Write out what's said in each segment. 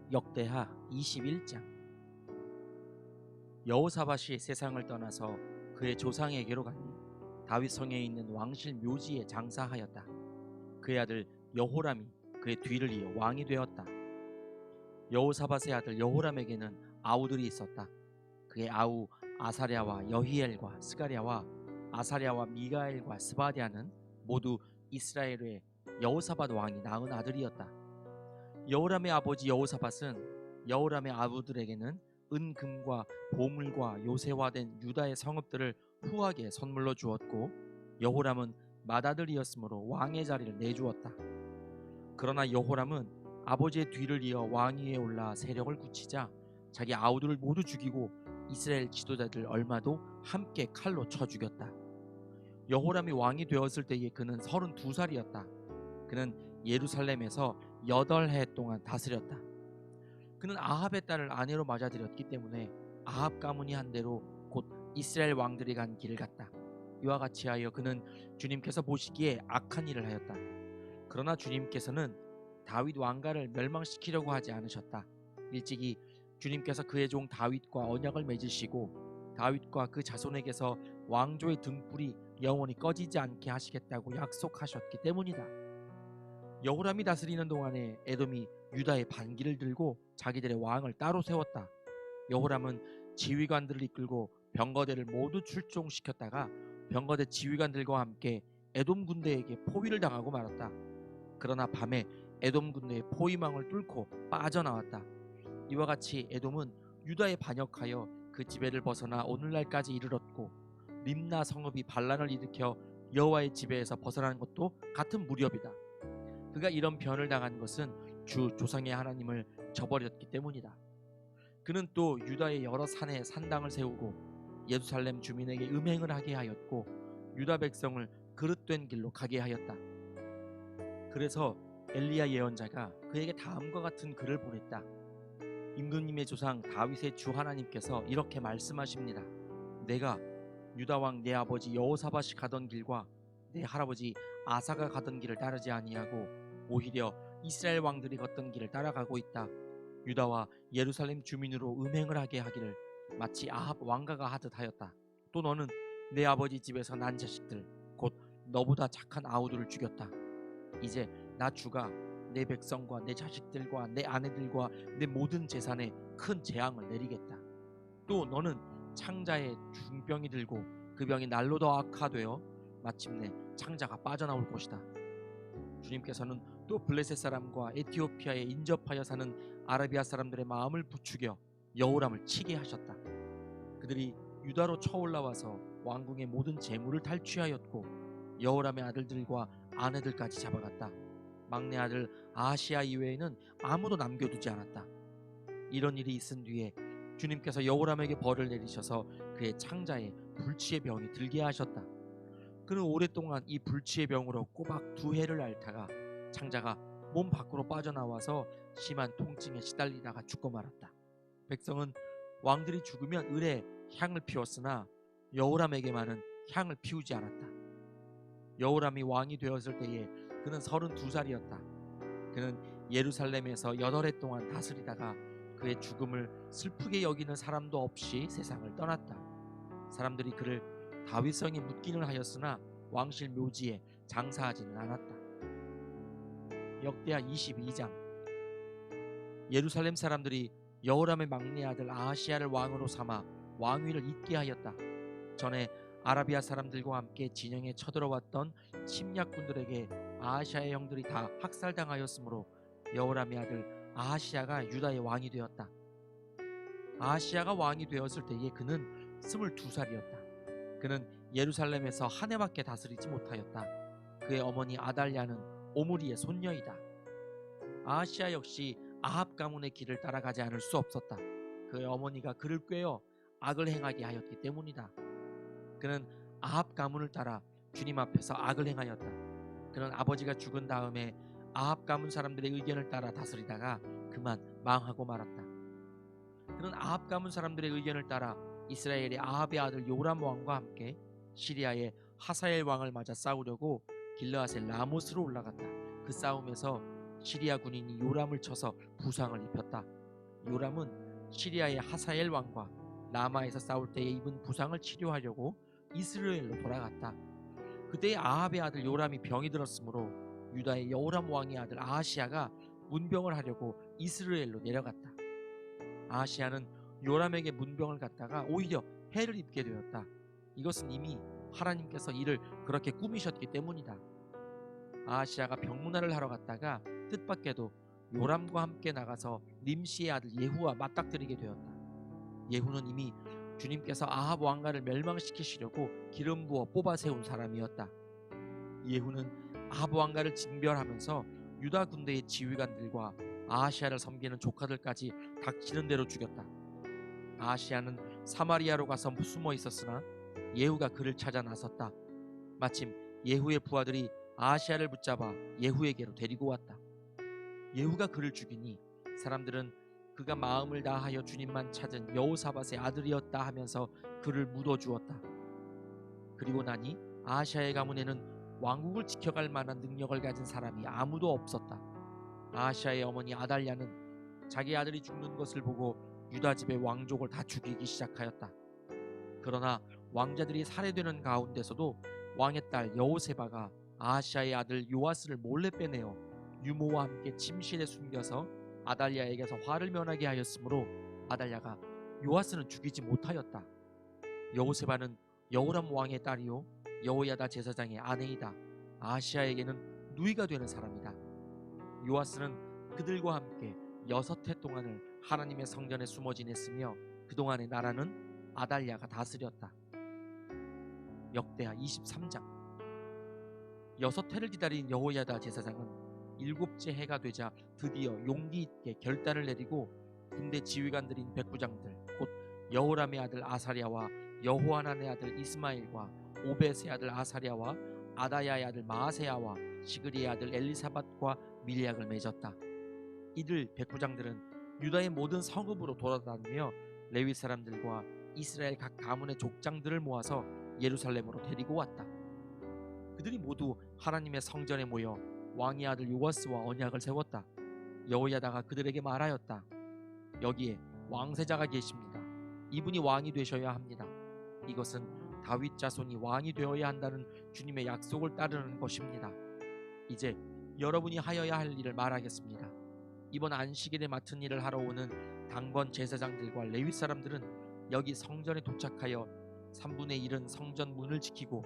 역대하 21장. 여호사밧이 세상을 떠나서 그의 조상에게로 가니 다윗 성에 있는 왕실 묘지에 장사하였다. 그의 아들 여호람이 그의 뒤를 이어 왕이 되었다. 여호사밧의 아들 여호람에게는 아우들이 있었다. 그의 아우 아사랴와 여히엘과 스가랴와 아사랴와 미가엘과 스바랴는 모두 이스라엘의 여호사밧 왕이 낳은 아들이었다. 여호람의 아버지 여호사밧은 여호람의 아우들에게는 은금과 보물과 요새화된 유다의 성읍들을 후하게 선물로 주었고, 여호람은 맏아들이었으므로 왕의 자리를 내주었다. 그러나 여호람은 아버지의 뒤를 이어 왕위에 올라 세력을 굳히자 자기 아우들을 모두 죽이고 이스라엘 지도자들 얼마도 함께 칼로 쳐 죽였다. 여호람이 왕이 되었을 때에 그는 32살이었다. 그는 예루살렘에서 8해 동안 다스렸다. 그는 아합의 딸을 아내로 맞아들였기 때문에 아합 가문이 한 대로 곧 이스라엘 왕들이 간 길을 갔다. 이와 같이 하여 그는 주님께서 보시기에 악한 일을 하였다. 그러나 주님께서는 다윗 왕가를 멸망시키려고 하지 않으셨다. 일찍이 주님께서 그의 종 다윗과 언약을 맺으시고 다윗과 그 자손에게서 왕조의 등불이 영원히 꺼지지 않게 하시겠다고 약속하셨기 때문이다. 여호람이 다스리는 동안에 에돔이 유다의 반기를 들고 자기들의 왕을 따로 세웠다. 여호람은 지휘관들을 이끌고 병거대를 모두 출동시켰다가 병거대 지휘관들과 함께 에돔 군대에게 포위를 당하고 말았다. 그러나 밤에 에돔 군대의 포위망을 뚫고 빠져나왔다. 이와 같이 에돔은 유다에 반역하여 그 지배를 벗어나 오늘날까지 이르렀고, 림나 성읍이 반란을 일으켜 여호와의 지배에서 벗어나는 것도 같은 무렵이다. 그가 이런 변을 당한 것은 주 조상의 하나님을 저버렸기 때문이다. 그는 또 유다의 여러 산에 산당을 세우고 예루살렘 주민에게 음행을 하게 하였고 유다 백성을 그릇된 길로 가게 하였다. 그래서 엘리야 예언자가 그에게 다음과 같은 글을 보냈다. 임금님의 조상 다윗의 주 하나님께서 이렇게 말씀하십니다. 내가 유다 왕 내 아버지 여호사밧이 가던 길과 내 할아버지 아사가 가던 길을 따르지 아니하고 오히려 이스라엘 왕들이 걷던 길을 따라가고 있다. 유다와 예루살렘 주민으로 음행을 하게 하기를 마치 아합 왕가가 하듯 하였다. 또 너는 내 아버지 집에서 난 자식들 곧 너보다 착한 아우들을 죽였다. 이제 나 주가 내 백성과 내 자식들과 내 아내들과 내 모든 재산에 큰 재앙을 내리겠다. 또 너는 창자에 중병이 들고 그 병이 날로 더 악화되어 마침내 창자가 빠져나올 것이다. 주님께서는 또 블레셋 사람과 에티오피아에 인접하여 사는 아라비아 사람들의 마음을 부추겨 여호람을 치게 하셨다. 그들이 유다로 쳐올라와서 왕궁의 모든 재물을 탈취하였고 여호람의 아들들과 아내들까지 잡아갔다. 막내 아들 아하시아 이외에는 아무도 남겨두지 않았다. 이런 일이 있은 뒤에 주님께서 여호람에게 벌을 내리셔서 그의 창자에 불치의 병이 들게 하셨다. 그는 오랫동안 이 불치의 병으로 꼬박 2해를 앓다가 창자가 몸 밖으로 빠져나와서 심한 통증에 시달리다가 죽고 말았다. 백성은 왕들이 죽으면 을에 향을 피웠으나 여호람에게만은 향을 피우지 않았다. 여호람이 왕이 되었을 때에 그는 32살이었다. 그는 예루살렘에서 8해 동안 다스리다가 그의 죽음을 슬프게 여기는 사람도 없이 세상을 떠났다. 사람들이 그를 다윗성에 묻기는 하였으나 왕실 묘지에 장사하지는 않았다. 역대하 22장. 예루살렘 사람들이 여호람의 막내 아들 아하시야를 왕으로 삼아 왕위를 잇게 하였다. 전에 아라비아 사람들과 함께 진영에 쳐들어왔던 침략군들에게 아하시야의 형들이 다 학살당하였으므로 여호람의 아들 아하시야가 유다의 왕이 되었다. 아하시야가 왕이 되었을 때에 그는 22살이었다. 그는 예루살렘에서 한 해밖에 다스리지 못하였다. 그의 어머니 아달랴는 오므리의 손녀이다. 아하시야 역시 아합 가문의 길을 따라가지 않을 수 없었다. 그의 어머니가 그를 꾀어 악을 행하게 하였기 때문이다. 그는 아합 가문을 따라 주님 앞에서 악을 행하였다. 그는 아버지가 죽은 다음에 아합 가문 사람들의 의견을 따라 다스리다가 그만 망하고 말았다. 그는 아합 가문 사람들의 의견을 따라 이스라엘의 아합의 아들 요람 왕과 함께 시리아의 하사엘 왕을 맞아 싸우려고 길르앗의 라못으로 올라갔다. 그 싸움에서 시리아 군인이 요람을 쳐서 부상을 입혔다. 요람은 시리아의 하사엘 왕과 라마에서 싸울 때에 입은 부상을 치료하려고 이스라엘로 돌아갔다. 그때 아합의 아들 요람이 병이 들었으므로 유다의 여호람 왕의 아들 아하시아가 문병을 하려고 이스라엘로 내려갔다. 아하시아는 요람에게 문병을 갖다가 오히려 해를 입게 되었다. 이것은 이미 하나님께서 이를 그렇게 꾸미셨기 때문이다. 아하시아가 병문안을 하러 갔다가 뜻밖에도 요람과 함께 나가서 nim시의 아들 예후와 맞닥뜨리게 되었다. 예후는 이미 주님께서 아합 왕가를 멸망시키시려고 기름 부어 뽑아 세운 사람이었다. 예후는 아합 왕가를 징별하면서 유다 군대의 지휘관들과 아하시아를 섬기는 조카들까지 닥치는 대로 죽였다. 아하시아는 사마리아로 가서 숨어 있었으나 예후가 그를 찾아 나섰다. 마침 예후의 부하들이 아하시아를 붙잡아 예후에게로 데리고 왔다. 예후가 그를 죽이니 사람들은 그가 마음을 다하여 주님만 찾은 여호사밧의 아들이었다 하면서 그를 묻어주었다. 그리고 나니 아하시아의 가문에는 왕국을 지켜갈 만한 능력을 가진 사람이 아무도 없었다. 아하시아의 어머니 아달랴는 자기 아들이 죽는 것을 보고 유다 집의 왕족을 다 죽이기 시작하였다. 그러나 왕자들이 살해되는 가운데서도 왕의 딸 여호세바가 아하시아의 아들 요아스를 몰래 빼내어 유모와 함께 침실에 숨겨서 아달랴에게서 화를 면하게 하였으므로 아달랴가 요아스는 죽이지 못하였다. 여호세바는 여호람 왕의 딸이요 여호야다 제사장의 아내이다. 아하시아에게는 누이가 되는 사람이다. 요아스는 그들과 함께 6해 동안을 하나님의 성전에 숨어 지냈으며 그동안의 나라는 아달랴가 다스렸다. 역대하 23장. 6해를 기다린 여호야다 제사장은 7째 해가 되자 드디어 용기 있게 결단을 내리고 군대 지휘관들인 백부장들 곧 여호람의 아들 아사랴와 여호하난의 아들 이스마엘과 오벳의 아들 아사랴와 아다야의 아들 마아세야와 시그리의 아들 엘리사밧과 밀약을 맺었다. 이들 백부장들은 유다의 모든 성읍으로 돌아다니며 레위 사람들과 이스라엘 각 가문의 족장들을 모아서 예루살렘으로 데리고 왔다. 그들이 모두 하나님의 성전에 모여 왕의 아들 요아스와 언약을 세웠다. 여호야다가 그들에게 말하였다. 여기에 왕세자가 계십니다. 이분이 왕이 되셔야 합니다. 이것은 다윗 자손이 왕이 되어야 한다는 주님의 약속을 따르는 것입니다. 이제 여러분이 하여야 할 일을 말하겠습니다. 이번 안식일에 맡은 일을 하러 오는 당번 제사장들과 레위 사람들은 여기 성전에 도착하여 3분의 1은 성전 문을 지키고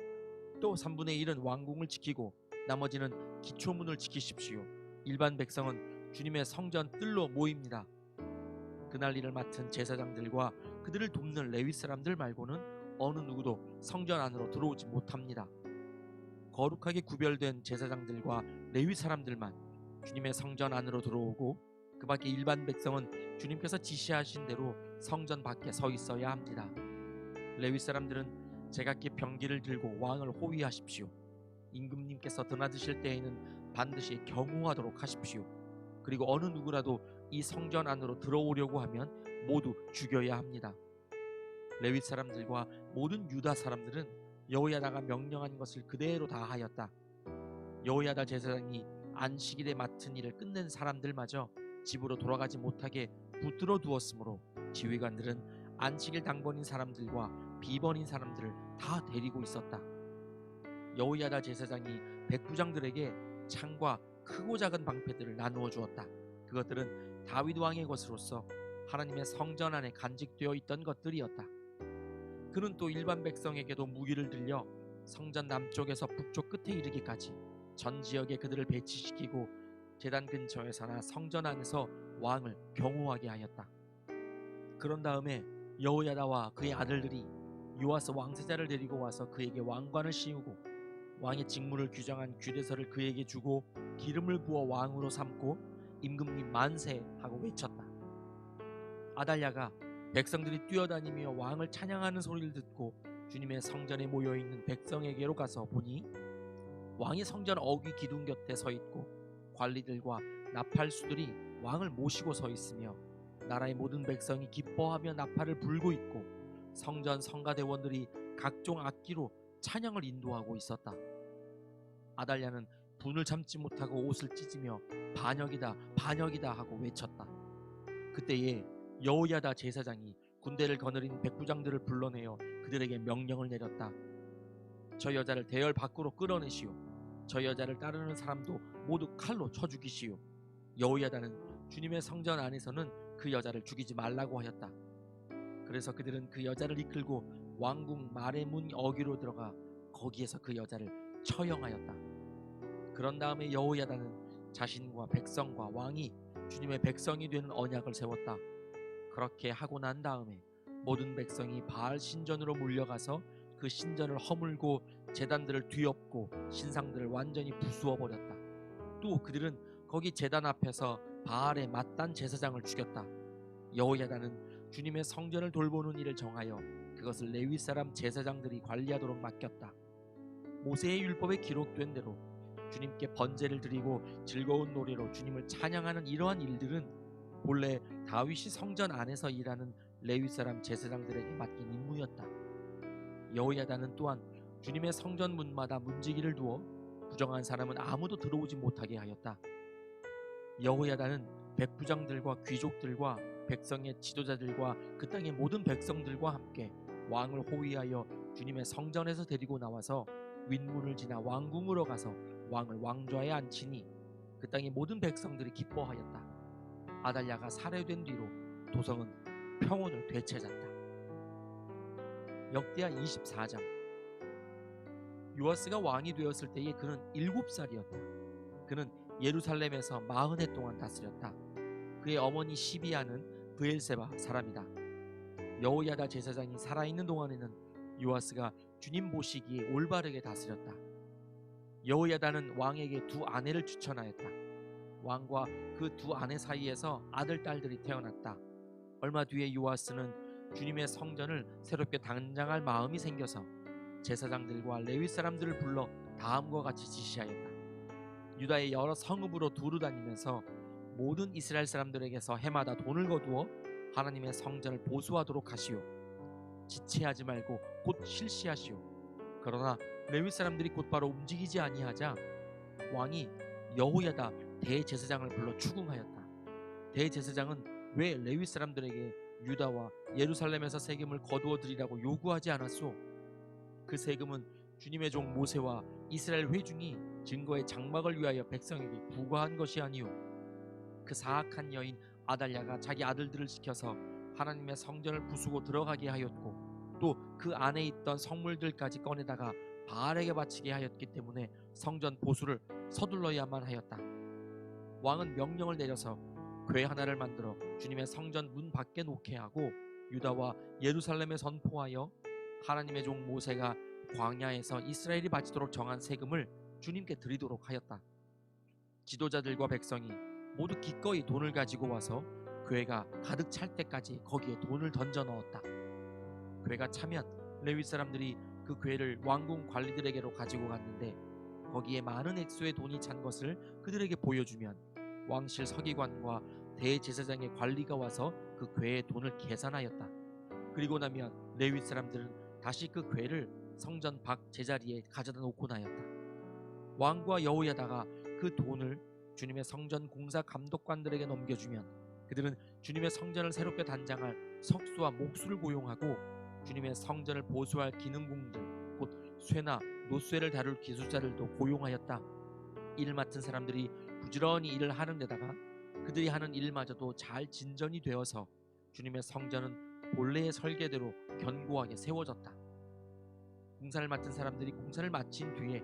또 3분의 1은 왕궁을 지키고 나머지는 기초문을 지키십시오. 일반 백성은 주님의 성전 뜰로 모입니다. 그날 일을 맡은 제사장들과 그들을 돕는 레위 사람들 말고는 어느 누구도 성전 안으로 들어오지 못합니다. 거룩하게 구별된 제사장들과 레위 사람들만 주님의 성전 안으로 들어오고 그 밖에 일반 백성은 주님께서 지시하신 대로 성전 밖에 서 있어야 합니다. 레위 사람들은 제각기 병기를 들고 왕을 호위하십시오. 임금님께서 드나드실 때에는 반드시 경호하도록 하십시오. 그리고 어느 누구라도 이 성전 안으로 들어오려고 하면 모두 죽여야 합니다. 레위 사람들과 모든 유다 사람들은 여호야다가 명령한 것을 그대로 다 하였다. 여호야다 제사장이 안식일에 맡은 일을 끝낸 사람들마저 집으로 돌아가지 못하게 붙들어 두었으므로 지휘관들은 안식일 당번인 사람들과 비번인 사람들을 다 데리고 있었다. 여호야다 제사장이 백부장들에게 창과 크고 작은 방패들을 나누어 주었다. 그것들은 다윗 왕의 것으로서 하나님의 성전 안에 간직되어 있던 것들이었다. 그는 또 일반 백성에게도 무기를 들려 성전 남쪽에서 북쪽 끝에 이르기까지 전 지역에 그들을 배치시키고 제단 근처에서나 성전 안에서 왕을 경호하게 하였다. 그런 다음에 여호야다와 그의 아들들이 요아스 왕세자를 데리고 와서 그에게 왕관을 씌우고 왕의 직무를 규정한 규례서를 그에게 주고 기름을 부어 왕으로 삼고 임금님 만세 하고 외쳤다. 아달랴가 백성들이 뛰어다니며 왕을 찬양하는 소리를 듣고 주님의 성전에 모여있는 백성에게로 가서 보니 왕이 성전 어귀 기둥 곁에 서 있고 관리들과 나팔수들이 왕을 모시고 서 있으며 나라의 모든 백성이 기뻐하며 나팔을 불고 있고 성전 성가대원들이 각종 악기로 찬양을 인도하고 있었다. 아달랴는 분을 참지 못하고 옷을 찢으며 반역이다 반역이다 하고 외쳤다. 그때에 여호야다 제사장이 군대를 거느린 백부장들을 불러내어 그들에게 명령을 내렸다. 저 여자를 대열 밖으로 끌어내시오. 저 여자를 따르는 사람도 모두 칼로 쳐 죽이시오. 여호야다는 주님의 성전 안에서는 그 여자를 죽이지 말라고 하였다. 그래서 그들은 그 여자를 이끌고 왕궁 말의 문 어귀로 들어가 거기에서 그 여자를 처형하였다. 그런 다음에 여호야다는 자신과 백성과 왕이 주님의 백성이 되는 언약을 세웠다. 그렇게 하고 난 다음에 모든 백성이 바알 신전으로 몰려가서 그 신전을 허물고 제단들을 뒤엎고 신상들을 완전히 부수어 버렸다. 또 그들은 거기 제단 앞에서 바알의 맏단 제사장을 죽였다. 여호야다는 주님의 성전을 돌보는 일을 정하여 그것을 레위 사람 제사장들이 관리하도록 맡겼다. 모세의 율법에 기록된 대로 주님께 번제를 드리고 즐거운 노래로 주님을 찬양하는 이러한 일들은 본래 다윗이 성전 안에서 일하는 레위 사람 제사장들에게 맡긴 임무였다. 여호야다는 또한 주님의 성전 문마다 문지기를 두어 부정한 사람은 아무도 들어오지 못하게 하였다. 여호야다는 백부장들과 귀족들과 백성의 지도자들과 그 땅의 모든 백성들과 함께 왕을 호위하여 주님의 성전에서 데리고 나와서 윗문을 지나 왕궁으로 가서 왕을 왕좌에 앉히니 그 땅의 모든 백성들이 기뻐하였다. 아달랴가 살해된 뒤로 도성은 평온을 되찾았다. 역대하 24장. 요아스가 왕이 되었을 때에 그는 7살이었다. 그는 예루살렘에서 40해 동안 다스렸다. 그의 어머니 시비아는 브엘세바 사람이다. 여호야다 제사장이 살아있는 동안에는 요아스가 주님 보시기에 올바르게 다스렸다. 여호야다는 왕에게 두 아내를 추천하였다. 왕과 그 두 아내 사이에서 아들 딸들이 태어났다. 얼마 뒤에 요아스는 주님의 성전을 새롭게 단장할 마음이 생겨서 제사장들과 레위 사람들을 불러 다음과 같이 지시하였다. 유다의 여러 성읍으로 두루 다니면서 모든 이스라엘 사람들에게서 해마다 돈을 거두어 하나님의 성전을 보수하도록 하시오. 지체하지 말고 곧 실시하시오. 그러나 레위 사람들이 곧바로 움직이지 아니하자 왕이 여호야다 대제사장을 불러 추궁하였다. 대제사장은 왜 레위 사람들에게 유다와 예루살렘에서 세금을 거두어 드리라고 요구하지 않았소? 그 세금은 주님의 종 모세와 이스라엘 회중이 증거의 장막을 위하여 백성에게 부과한 것이 아니오. 그 사악한 여인 아달랴가 자기 아들들을 시켜서 하나님의 성전을 부수고 들어가게 하였고 또 그 안에 있던 성물들까지 꺼내다가 바알에게 바치게 하였기 때문에 성전 보수를 서둘러야만 하였다. 왕은 명령을 내려서 궤 하나를 만들어 주님의 성전 문 밖에 놓게 하고 유다와 예루살렘에 선포하여 하나님의 종 모세가 광야에서 이스라엘이 바치도록 정한 세금을 주님께 드리도록 하였다. 지도자들과 백성이 모두 기꺼이 돈을 가지고 와서 궤가 가득 찰 때까지 거기에 돈을 던져 넣었다. 궤가 차면 레위 사람들이 그 궤를 왕궁 관리들에게로 가지고 갔는데 거기에 많은 액수의 돈이 찬 것을 그들에게 보여주면 왕실 서기관과 대제사장의 관리가 와서 그 궤의 돈을 계산하였다. 그리고 나면 레위 사람들은 다시 그 궤를 성전 밖 제자리에 가져다 놓고 나였다. 왕과 여호야다가 그 돈을 주님의 성전 공사 감독관들에게 넘겨주면 그들은 주님의 성전을 새롭게 단장할 석수와 목수를 고용하고 주님의 성전을 보수할 기능공들 곧 쇠나 노쇠를 다룰 기술자들도 고용하였다. 일 맡은 사람들이 부지런히 일을 하는 데다가 그들이 하는 일마저도 잘 진전이 되어서 주님의 성전은 본래의 설계대로 견고하게 세워졌다. 공사를 맡은 사람들이 공사를 마친 뒤에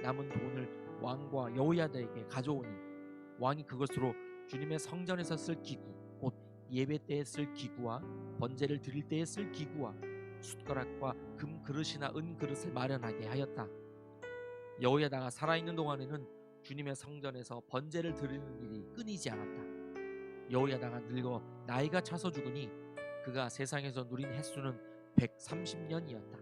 남은 돈을 왕과 여호야다에게 가져오니 왕이 그것으로 주님의 성전에서 쓸 기구 곧 예배 때에 쓸 기구와 번제를 드릴 때에 쓸 기구와 숟가락과 금 그릇이나 은 그릇을 마련하게 하였다. 여호야다가 살아있는 동안에는 주님의 성전에서 번제를 드리는 일이 끊이지 않았다. 여호야다가 늙어 나이가 차서 죽으니 그가 세상에서 누린 횟수는 130년이었다.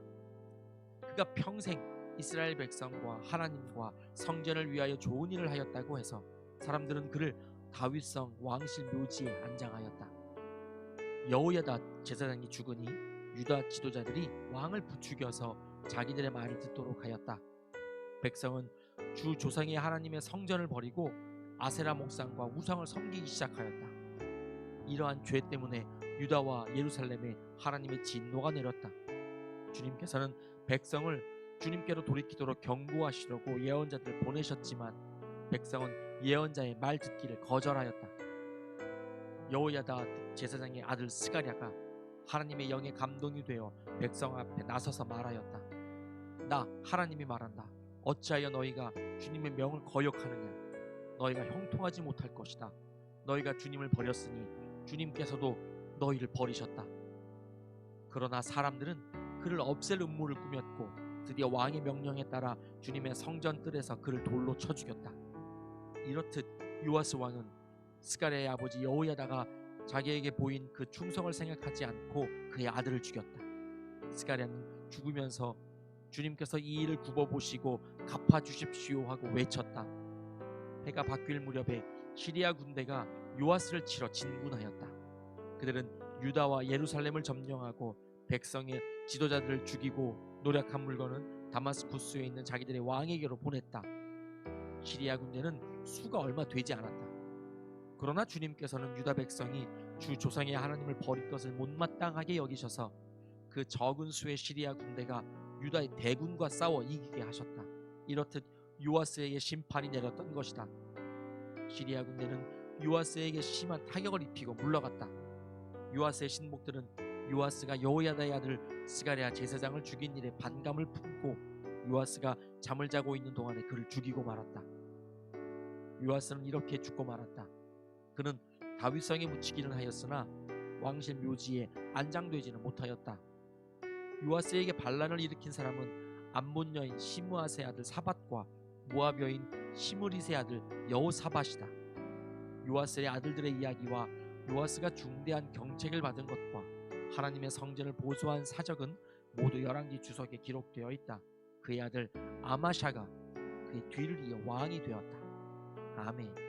그가 평생 이스라엘 백성과 하나님과 성전을 위하여 좋은 일을 하였다고 해서 사람들은 그를 다윗성 왕실 묘지에 안장하였다. 여호야다 제사장이 죽으니 유다 지도자들이 왕을 부추겨서 자기들의 말을 듣도록 하였다. 백성은 주 조상의 하나님의 성전을 버리고 아세라 목상과 우상을 섬기기 시작하였다. 이러한 죄 때문에 유다와 예루살렘에 하나님의 진노가 내렸다. 주님께서는 백성을 주님께로 돌이키도록 경고하시려고 예언자들을 보내셨지만 백성은 예언자의 말 듣기를 거절하였다. 여호야다 제사장의 아들 스가랴가 하나님의 영에 감동이 되어 백성 앞에 나서서 말하였다. 나 하나님이 말한다. 어찌하여 너희가 주님의 명을 거역하느냐. 너희가 형통하지 못할 것이다. 너희가 주님을 버렸으니 주님께서도 너희를 버리셨다. 그러나 사람들은 그를 없앨 음모를 꾸몄고 드디어 왕의 명령에 따라 주님의 성전 뜰에서 그를 돌로 쳐 죽였다. 이렇듯 요아스 왕은 스가랴의 아버지 여호야다가 자기에게 보인 그 충성을 생각하지 않고 그의 아들을 죽였다. 스가랴는 죽으면서 주님께서 이 일을 굽어보시고 갚아주십시오 하고 외쳤다. 해가 바뀔 무렵에 시리아 군대가 요아스를 치러 진군하였다. 그들은 유다와 예루살렘을 점령하고 백성의 지도자들을 죽이고 노력한 물건은 다마스쿠스에 있는 자기들의 왕에게로 보냈다. 시리아 군대는 수가 얼마 되지 않았다. 그러나 주님께서는 유다 백성이 주 조상의 하나님을 버릴 것을 못마땅하게 여기셔서 그 적은 수의 시리아 군대가 유다의 대군과 싸워 이기게 하셨다. 이렇듯 요아스에게 심판이 내렸던 것이다. 시리아 군대는 요아스에게 심한 타격을 입히고 물러갔다. 요아스의 신복들은 요아스가 여호야다의 아들 스가랴 제사장을 죽인 일에 반감을 품고 요아스가 잠을 자고 있는 동안에 그를 죽이고 말았다. 요아스는 이렇게 죽고 말았다. 그는 다윗성에 묻히기는 하였으나 왕실 묘지에 안장되지는 못하였다. 요아스에게 반란을 일으킨 사람은 암몬 여인 시므아세 아들 사밧과 모압 여인 시므리세 아들 여호사밧이다. 요아스의 아들들의 이야기와 요아스가 중대한 경책을 받은 것과 하나님의 성전을 보수한 사적은 모두 열왕기 주석에 기록되어 있다. 그의 아들 아마샤가 그의 뒤를 이어 왕이 되었다. 아멘.